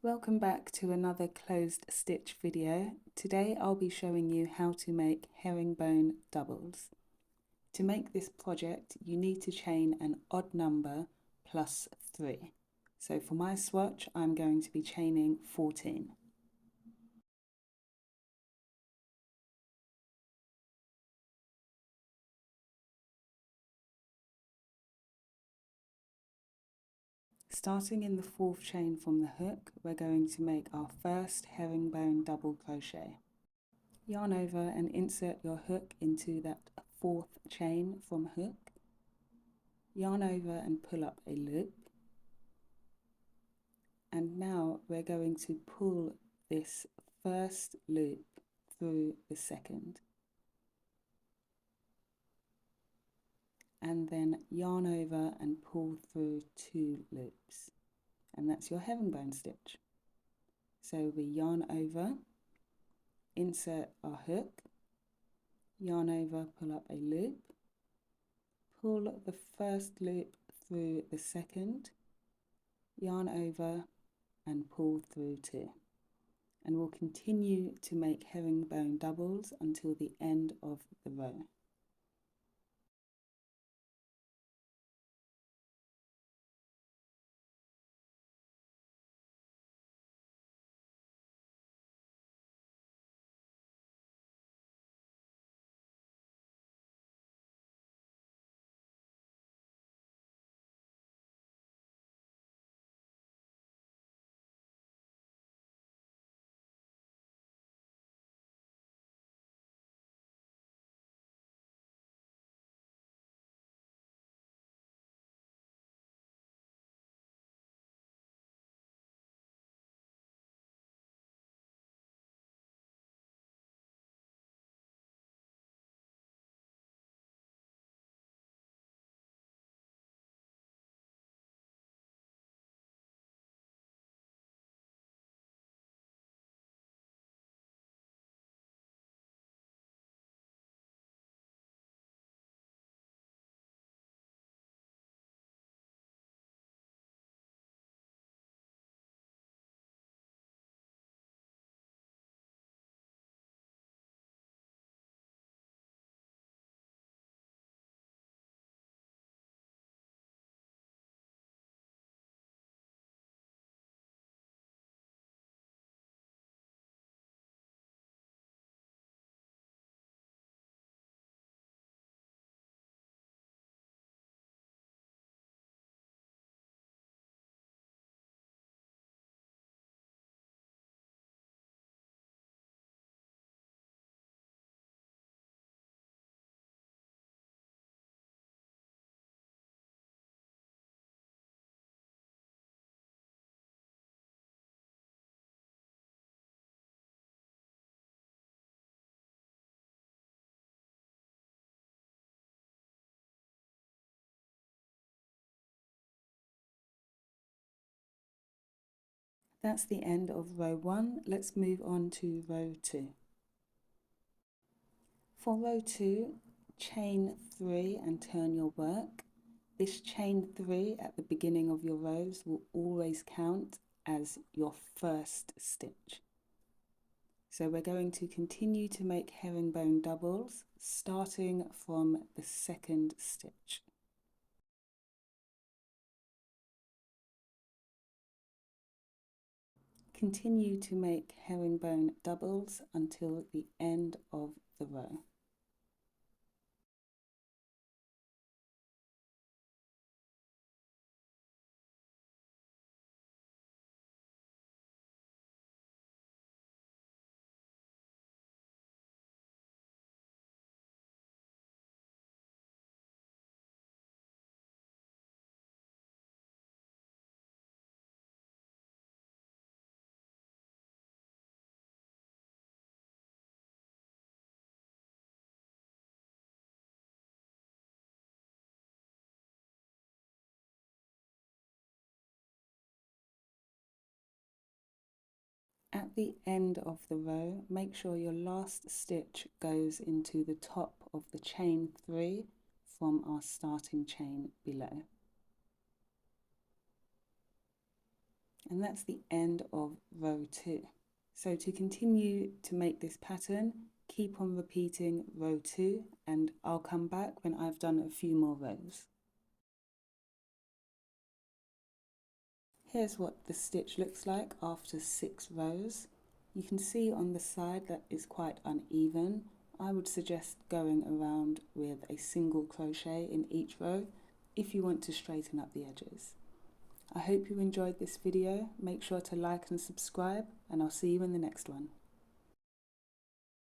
Welcome back to another closed stitch video. Today I'll be showing you how to make herringbone doubles. To make this project you need to chain an odd number plus 3. So for my swatch I'm going to be chaining 14. Starting in the 4th chain from the hook, we're going to make our first herringbone double crochet. Yarn over and insert your hook into that 4th chain from hook. Yarn over and pull up a loop. And now we're going to pull this first loop through the second. And then yarn over and pull through 2 loops. And that's your herringbone stitch. So we yarn over, insert our hook, yarn over, pull up a loop, pull the first loop through the second, yarn over and pull through 2. And we'll continue to make herringbone doubles until the end of the row. That's the end of row 1. Let's move on to row 2. For row 2, chain 3 and turn your work. This chain 3 at the beginning of your rows will always count as your first stitch. So we're going to continue to make herringbone doubles starting from the 2nd stitch. Continue to make herringbone doubles until the end of the row. At the end of the row, make sure your last stitch goes into the top of the chain 3 from our starting chain below. And that's the end of row 2. So to continue to make this pattern, keep on repeating row 2, and I'll come back when I've done a few more rows. Here's what the stitch looks like after 6 rows. You can see on the side that is quite uneven. I would suggest going around with a single crochet in each row if you want to straighten up the edges. I hope you enjoyed this video. Make sure to like and subscribe, and I'll see you in the next one.